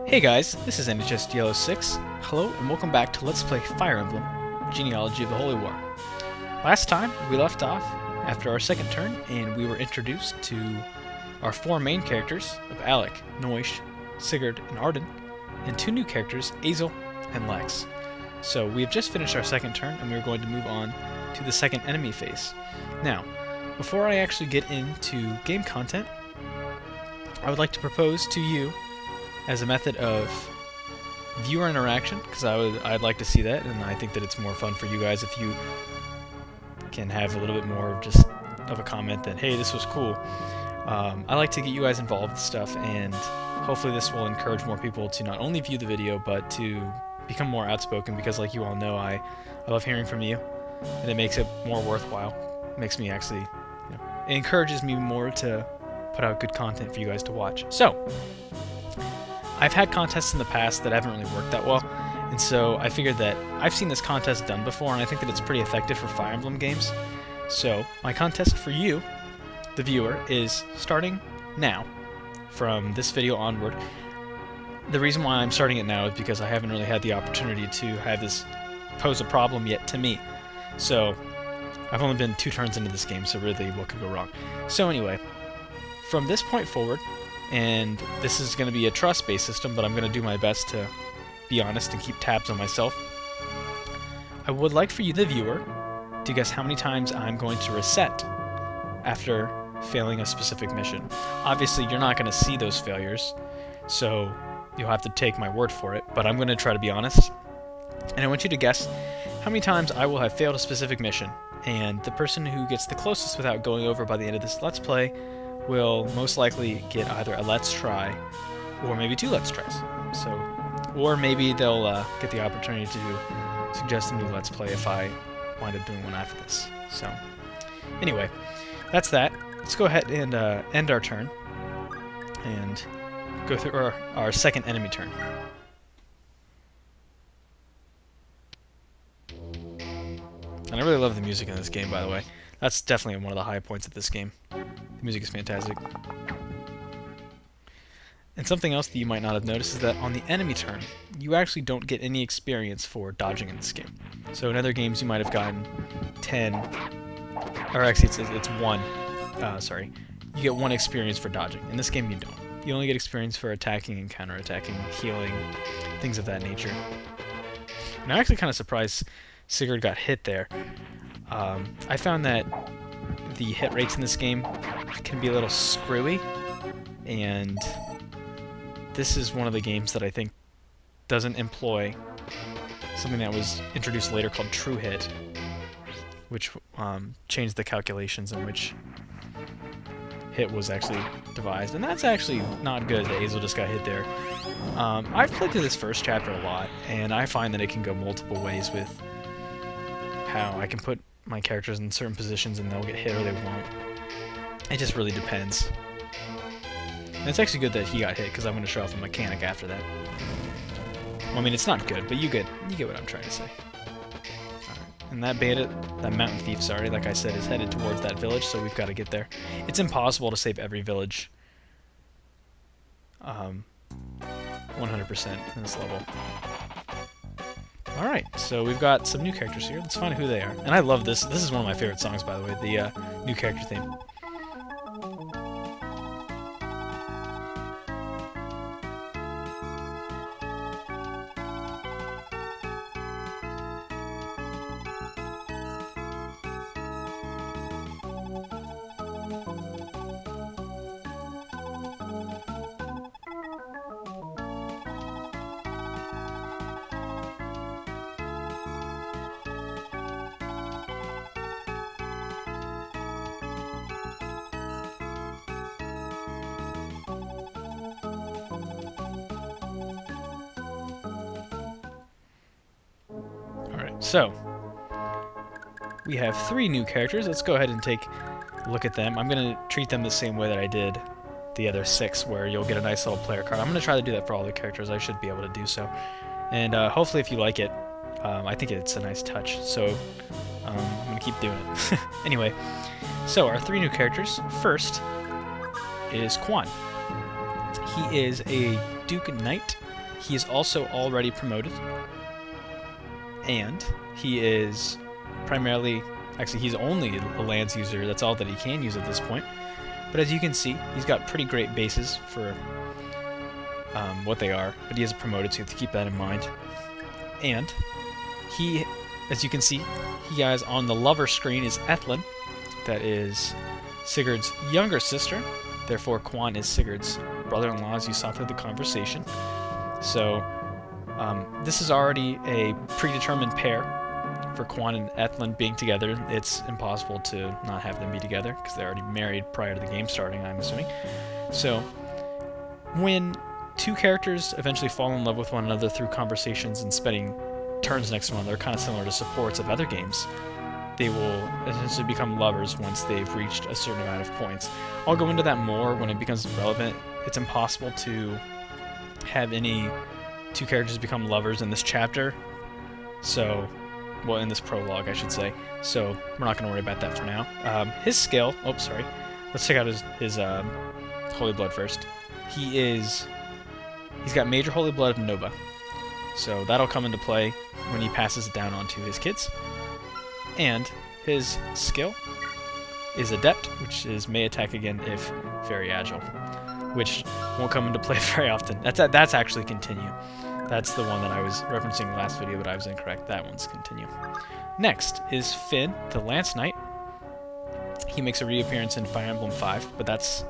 Hey guys, this is NHS6. Hello and welcome back to Let's Play Fire Emblem, Genealogy of the Holy War. Last time, we left off after our second turn, and we were introduced to our four main characters of Alec, Noish, Sigurd, and Arden, and two new characters, Azel and Lex. So we have just finished our second turn, and we are going to move on to the second enemy phase. Now, before I actually get into game content, I would like to propose to you as a method of viewer interaction, because I'd like to see that, and I think that it's more fun for you guys if you can have a little bit more of just of a comment that, hey, this was cool. I like to get you guys involved with stuff, and hopefully this will encourage more people to not only view the video, but to become more outspoken, because like you all know, I love hearing from you, and it makes it more worthwhile. It makes me actually, it encourages me more to put out good content for you guys to watch. So, I've had contests in the past that haven't really worked that well, and so I figured that I've seen this contest done before, and I think that it's pretty effective for Fire Emblem games. So, my contest for you, the viewer, is starting now, from this video onward. The reason why I'm starting it now is because I haven't really had the opportunity to have this pose a problem yet to me. So, I've only been 2 turns into this game, so really, what could go wrong? So anyway, from this point forward, and this is going to be a trust-based system, but I'm going to do my best to be honest and keep tabs on myself. I would like for you, the viewer, to guess how many times I'm going to reset after failing a specific mission. Obviously, you're not going to see those failures, so you'll have to take my word for it, but I'm going to try to be honest. And I want you to guess how many times I will have failed a specific mission, and the person who gets the closest without going over by the end of this Let's Play will most likely get either a Let's Try or maybe 2 Let's Tries. So, or maybe they'll get the opportunity to suggest a new Let's Play if I wind up doing one after this. So, anyway, that's that. Let's go ahead and end our turn and go through our second enemy turn. And I really love the music in this game, by the way. That's definitely one of the high points of this game. The music is fantastic. And something else that you might not have noticed is that on the enemy turn, you actually don't get any experience for dodging in this game. So in other games you might have gotten 10, or actually it's 1, sorry. You get 1 experience for dodging. In this game you don't. You only get experience for attacking and counterattacking, healing, things of that nature. And I'm actually kind of surprised Sigurd got hit there. I found that the hit rates in this game can be a little screwy, and this is one of the games that I think doesn't employ something that was introduced later called True Hit, which changed the calculations in which hit was actually devised, and that's actually not good that Azel just got hit there. I've played through this first chapter a lot, and I find that it can go multiple ways with how I can put my characters in certain positions and they'll get hit or they won't. It just really depends. And it's actually good that he got hit, because I'm going to show off a mechanic after that. Well, I mean, it's not good, but you get what I'm trying to say. Alright. And that bandit, that mountain thief, sorry, like I said, is headed towards that village, so we've got to get there. It's impossible to save every village 100% in this level. Alright, so we've got some new characters here. Let's find out who they are. And I love this. This is one of my favorite songs, by the way, the new character theme. So, we have 3 new characters. Let's go ahead and take a look at them. I'm going to treat them the same way that I did the other 6, where you'll get a nice little player card. I'm going to try to do that for all the characters. I should be able to do so. And hopefully if you like it, I think it's a nice touch. So, I'm going to keep doing it. Anyway, so our 3 new characters. First is Quan. He is a Duke Knight He is also already promoted, and he is primarily, actually he's only a lance user, that's all that he can use at this point. But as you can see, he's got pretty great bases for what they are, but he is promoted, so you have to keep that in mind. And he, as you can see, he has on the lover screen is Ethlyn, that is Sigurd's younger sister, therefore Quan is Sigurd's brother-in-law, as you saw through the conversation. So this is already a predetermined pair for Quan and Ethlyn being together. It's impossible to not have them be together because they're already married prior to the game starting, I'm assuming. So when two characters eventually fall in love with one another through conversations and spending turns next to one another, kind of similar to supports of other games, they will essentially become lovers once they've reached a certain amount of points. I'll go into that more when it becomes relevant. It's impossible to have any two characters become lovers in this chapter, so, well, in this prologue, I should say, so we're not going to worry about that for now. His skill, oh, sorry, let's check out his Holy Blood first. He's got Major Holy Blood of Nova, so that'll come into play when he passes it down onto his kids. And his skill is Adept, which is may attack again if very agile, which won't come into play very often. That's actually Continue. That's the one that I was referencing last video, but I was incorrect. That one's Continue. Next is Finn, the Lance Knight. He makes a reappearance in Fire Emblem 5, but that's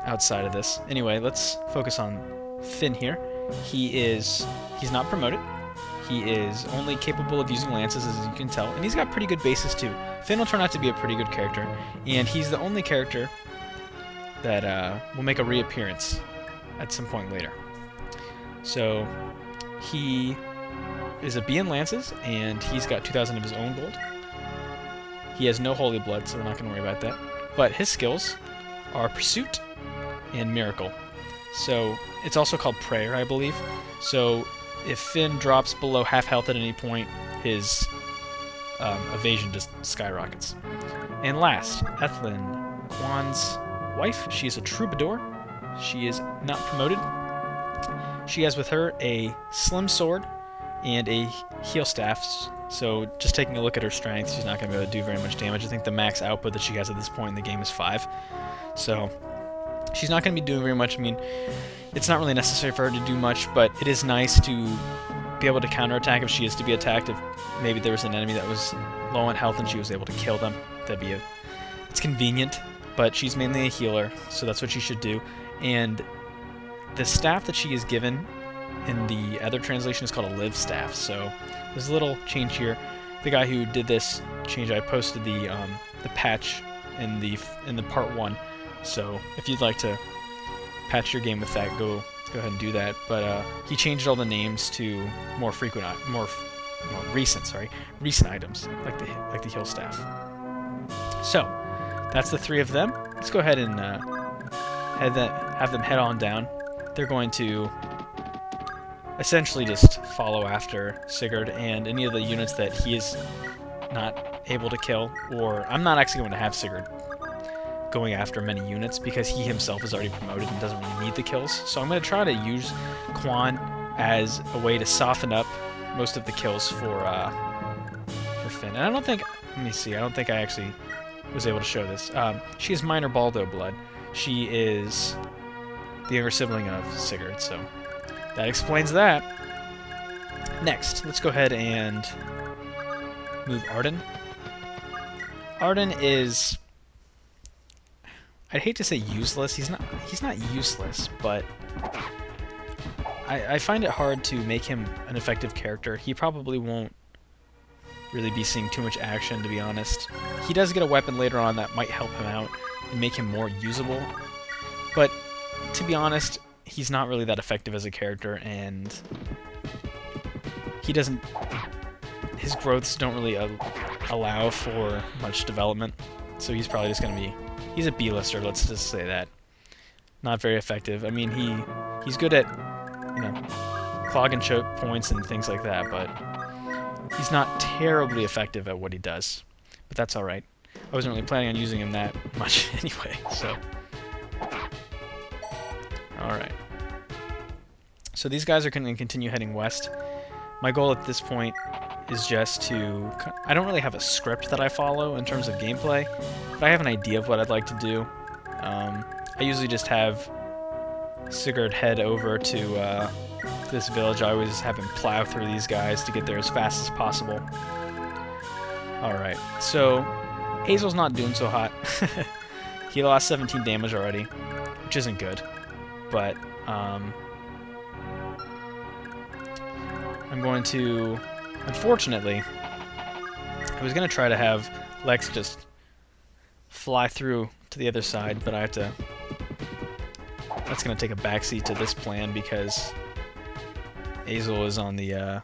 outside of this. Anyway, let's focus on Finn here. He's not promoted. He is only capable of using lances, as you can tell, and he's got pretty good bases too. Finn will turn out to be a pretty good character, and he's the only character that will make a reappearance at some point later. So he is a B in lances, and he's got 2,000 of his own gold. He has no Holy Blood, so we're not going to worry about that. But his skills are Pursuit and Miracle. So it's also called Prayer, I believe. So if Finn drops below half health at any point, his evasion just skyrockets. And last, Ethlyn, Quan's wife. She is a troubadour. She is not promoted. She has with her a slim sword and a heal staff. So just taking a look at her strength, she's not going to be able to do very much damage. I think the max output that she has at this point in the game is 5. So she's not going to be doing very much. I mean, it's not really necessary for her to do much, but it is nice to be able to counterattack if she is to be attacked. If maybe there was an enemy that was low on health and she was able to kill them, it's convenient, but she's mainly a healer, so that's what she should do. And the staff that she is given in the other translation is called a live staff, so there's a little change here. The guy who did this change, I posted the patch in the part 1, so if you'd like to patch your game with that, go ahead and do that. But he changed all the names to more recent items, like the heal staff. So that's the 3 of them. Let's go ahead and have them head on down. They're going to essentially just follow after Sigurd and any of the units that he is not able to kill, or I'm not actually going to have Sigurd going after many units because he himself is already promoted and doesn't really need the kills. So I'm going to try to use Quan as a way to soften up most of the kills for Finn. And I don't think, let me see, I don't think I actually was able to show this. She is minor Baldo blood. She is the younger sibling of Sigurd, so that explains that. Next, let's go ahead and move Arden. Arden is, I'd hate to say useless. He's not useless, but I find it hard to make him an effective character. He probably won't really be seeing too much action, to be honest. He does get a weapon later on that might help him out and make him more usable, but to be honest, he's not really that effective as a character, and his growths don't really allow for much development, so he's probably just going to be, he's a B-lister, let's just say that. Not very effective. I mean, he's good at, clog and choke points and things like that, but he's not terribly effective at what he does. But that's alright. I wasn't really planning on using him that much anyway, so. Alright. So these guys are going to continue heading west. My goal at this point is just to... I don't really have a script that I follow in terms of gameplay, but I have an idea of what I'd like to do. I usually just have Sigurd head over to this village. I always have him plow through these guys to get there as fast as possible. Alright, so Hazel's not doing so hot. He lost 17 damage already, which isn't good, but I'm going to, unfortunately, I was going to try to have Lex just fly through to the other side, but I have to, that's going to take a backseat to this plan because Hazel is on the,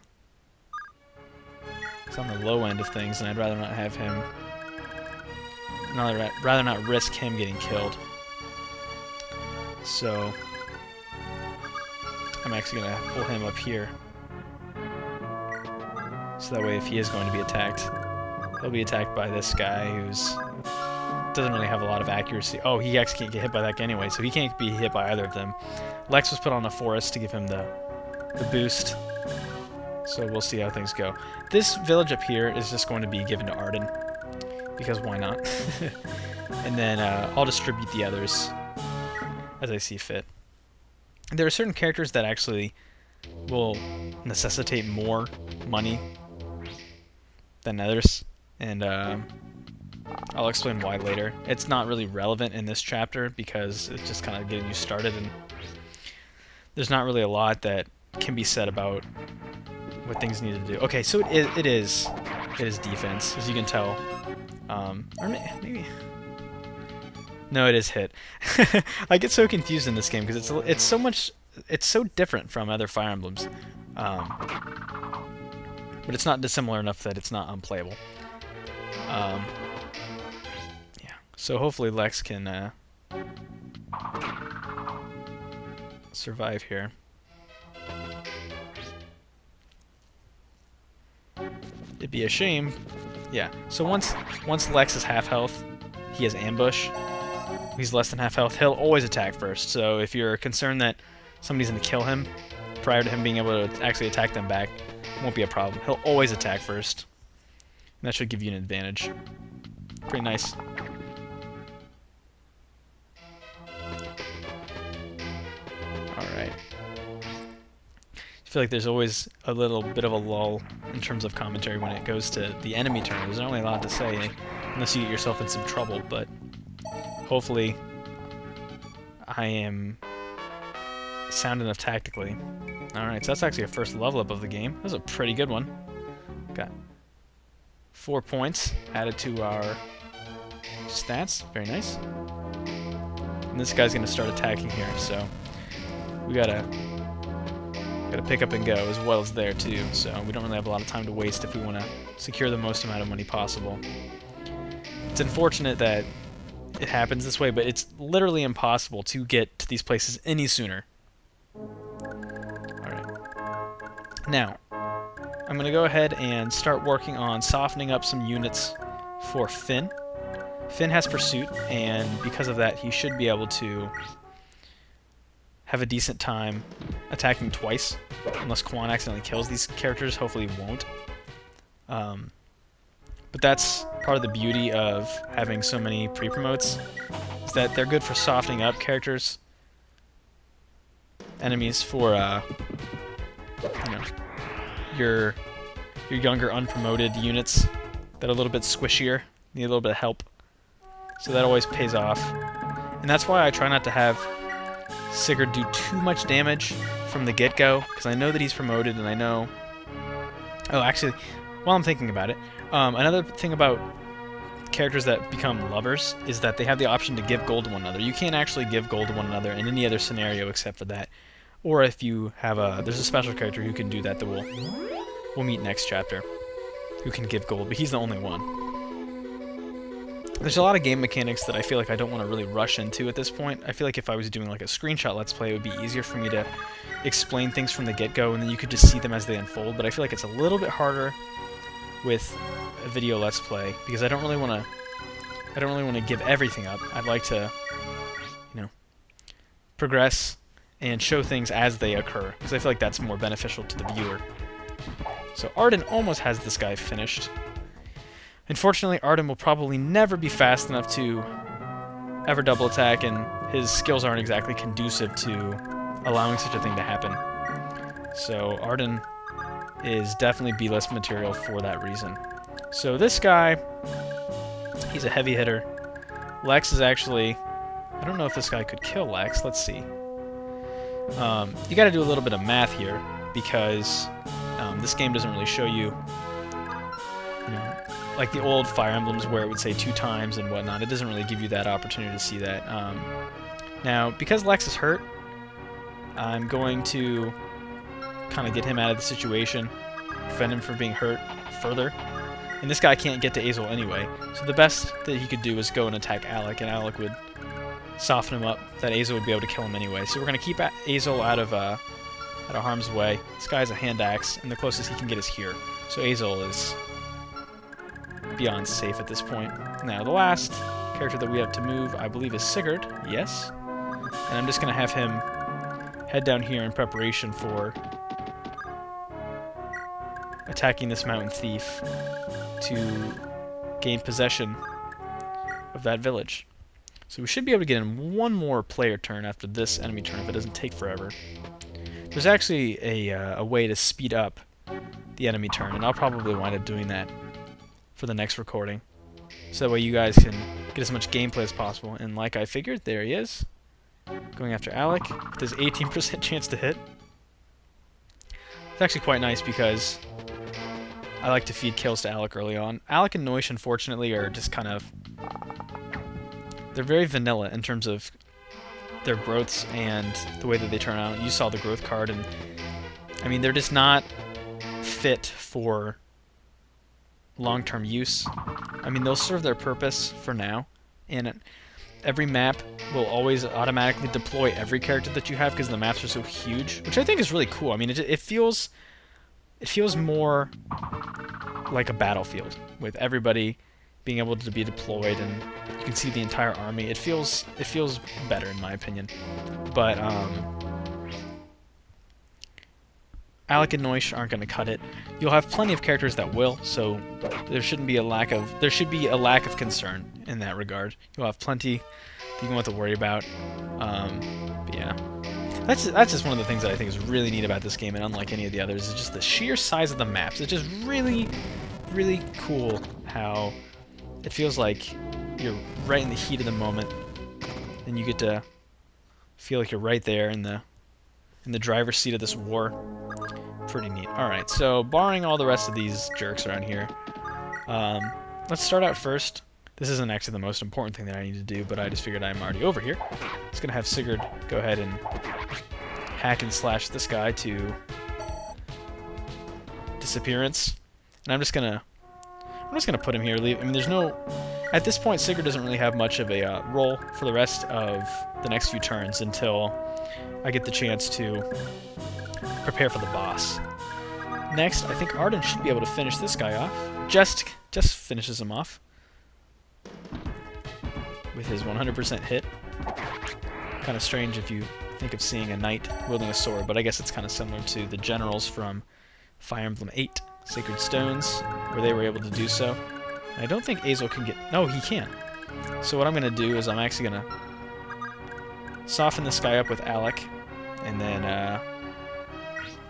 it's on the low end of things, and I'd rather not have him, rather not risk him getting killed. So I'm actually going to pull him up here. So that way if he is going to be attacked, he'll be attacked by this guy who's doesn't really have a lot of accuracy. Oh, he actually can't get hit by that guy anyway, so he can't be hit by either of them. Lex was put on a forest to give him the boost. So we'll see how things go. This village up here is just going to be given to Arden, because why not? And then I'll distribute the others as I see fit. There are certain characters that actually will necessitate more money than others, and I'll explain why later. It's not really relevant in this chapter because it's just kind of getting you started, and there's not really a lot that can be said about what things need to do. Okay, so it is defense, as you can tell. Or maybe... No, it is hit. I get so confused in this game because it's so different from other Fire Emblems. But it's not dissimilar enough that it's not unplayable. Yeah. So hopefully Lex can survive here. It'd be a shame. Yeah. So once Lex is half health, he has ambush. He's less than half health. He'll always attack first. So if you're concerned that somebody's going to kill him prior to him being able to actually attack them back, it won't be a problem. He'll always attack first. And that should give you an advantage. Pretty nice. Alright. I feel like there's always a little bit of a lull in terms of commentary when it goes to the enemy turn. There's not really a lot to say unless you get yourself in some trouble, but hopefully I am sound enough tactically. Alright, so that's actually a first level up of the game. That was a pretty good one. Got 4 points added to our stats. Very nice. And this guy's going to start attacking here, so we gotta pick up and go as well as there too, so we don't really have a lot of time to waste if we want to secure the most amount of money possible. It's unfortunate that it happens this way, but it's literally impossible to get to these places any sooner. Alright. Now, I'm going to go ahead and start working on softening up some units for Finn. Finn has Pursuit, and because of that, he should be able to have a decent time attacking twice, unless Quan accidentally kills these characters. Hopefully he won't. But that's part of the beauty of having so many pre-promotes, is that they're good for softening up characters, enemies for, you know, your younger unpromoted units that are a little bit squishier, need a little bit of help. So that always pays off. And that's why I try not to have Sigurd do too much damage from the get-go, because I know that he's promoted, and I know... Oh, actually, while I'm thinking about it, another thing about characters that become lovers is that they have the option to give gold to one another. You can't actually give gold to one another in any other scenario except for that. Or if you have a... There's a special character who can do that we'll meet next chapter, who can give gold, but he's the only one. There's a lot of game mechanics that I feel like I don't want to really rush into at this point. I feel like if I was doing like a screenshot Let's Play, it would be easier for me to explain things from the get-go, and then you could just see them as they unfold, but I feel like it's a little bit harder with a video Let's Play, because I don't really want to give everything up. I'd like to, you know, progress and show things as they occur, because I feel like that's more beneficial to the viewer. So Arden almost has this guy finished. Unfortunately, Arden will probably never be fast enough to ever double attack, and his skills aren't exactly conducive to allowing such a thing to happen. So Arden is definitely B-list material for that reason. So this guy, he's a heavy hitter. Lex is actually... I don't know if this guy could kill Lex. Let's see. You gotta do a little bit of math here, because this game doesn't really show you, like the old Fire Emblems where it would say 2 times and whatnot. It doesn't really give you that opportunity to see that. Now, because Lex is hurt, I'm going to kind of get him out of the situation, prevent him from being hurt further. And this guy can't get to Azel anyway, so the best that he could do is go and attack Alec, and Alec would soften him up. That Azel would be able to kill him anyway. So we're going to keep Azel out of harm's way. This guy has a hand axe, and the closest he can get is here. So Azel is beyond safe at this point. Now, the last character that we have to move, I believe, is Sigurd. Yes. And I'm just going to have him head down here in preparation for attacking this mountain thief to gain possession of that village. So we should be able to get in one more player turn after this enemy turn if it doesn't take forever. There's actually a way to speed up the enemy turn, and I'll probably wind up doing that for the next recording. So that way you guys can get as much gameplay as possible. And like I figured, there he is. Going after Alec with his 18% chance to hit. It's actually quite nice because I like to feed kills to Alec early on. Alec and Noish, unfortunately, are just kind of... They're very vanilla in terms of their growths and the way that they turn out. You saw the growth card, and I mean, they're just not fit for long-term use. I mean, they'll serve their purpose for now, and every map will always automatically deploy every character that you have because the maps are so huge, which I think is really cool. I mean, it feels more like a battlefield with everybody being able to be deployed, and you can see the entire army. It feels better in my opinion. But Alec and Noish aren't going to cut it. You'll have plenty of characters that will, so there should be a lack of concern in that regard. You'll have plenty that you won't have to worry about. But yeah, that's just one of the things that I think is really neat about this game, and unlike any of the others, is just the sheer size of the maps. It's just really, really cool how it feels like you're right in the heat of the moment, and you get to feel like you're right there in the driver's seat of this war. Pretty neat. Alright, so barring all the rest of these jerks around here, let's start out first. This isn't actually the most important thing that I need to do, but I just figured I'm already over here. Just gonna have Sigurd go ahead and hack and slash this guy to disappearance. And I'm just gonna put him here. I mean, there's no... At this point, Sigurd doesn't really have much of a role for the rest of the next few turns until I get the chance to prepare for the boss. Next, I think Arden should be able to finish this guy off. Just finishes him off with his 100% hit. Kind of strange if you think of seeing a knight wielding a sword, but I guess it's kind of similar to the generals from Fire Emblem 8, Sacred Stones, where they were able to do so. And I don't think Azel can get... No, he can. So what I'm going to do is I'm actually going to soften this guy up with Alec, and then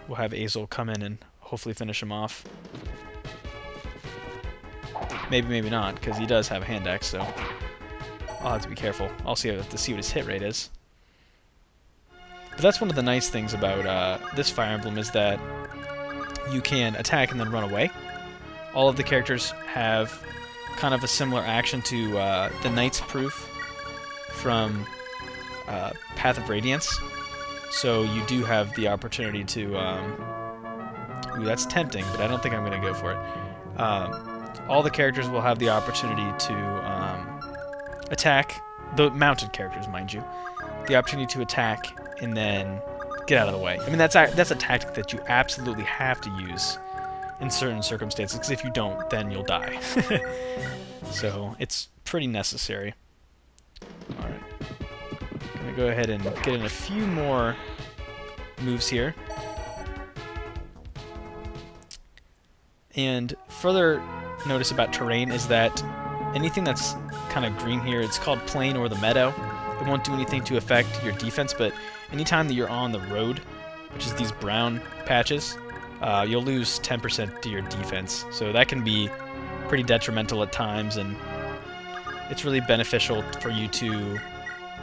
we'll have Azel come in and hopefully finish him off. Maybe, maybe not, because he does have a hand axe, so I'll have to be careful. I'll have to see what his hit rate is. But that's one of the nice things about this Fire Emblem, is that you can attack and then run away. All of the characters have kind of a similar action to the Knight's Proof from Path of Radiance. So you do have the opportunity to... ooh, that's tempting, but I don't think I'm going to go for it. All the characters will have the opportunity to attack, the mounted characters, mind you, the opportunity to attack and then get out of the way. I mean, that's a tactic that you absolutely have to use in certain circumstances, because if you don't, then you'll die. So it's pretty necessary. Alright. Gonna go ahead and get in a few more moves here. And further notice about terrain is that anything that's kind of green here, it's called plain or the meadow. It won't do anything to affect your defense, but anytime that you're on the road, which is these brown patches, you'll lose 10% to your defense. So that can be pretty detrimental at times, and it's really beneficial for you to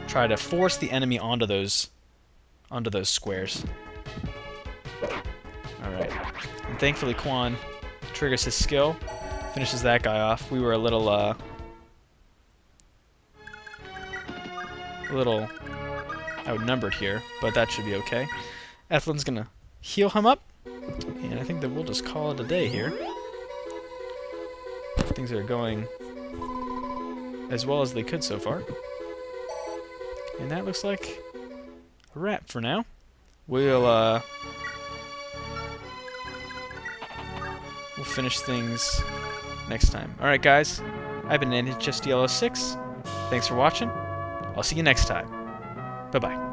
try to force the enemy onto those squares. Alright. And thankfully Quan triggers his skill, finishes that guy off. We were a little outnumbered here, but that should be okay. Ethelin's gonna heal him up, and I think that we'll just call it a day here. Things are going as well as they could so far. And that looks like a wrap for now. We'll finish things next time. Alright guys, I've been NHSDL06. Thanks for watching. I'll see you next time. Bye-bye.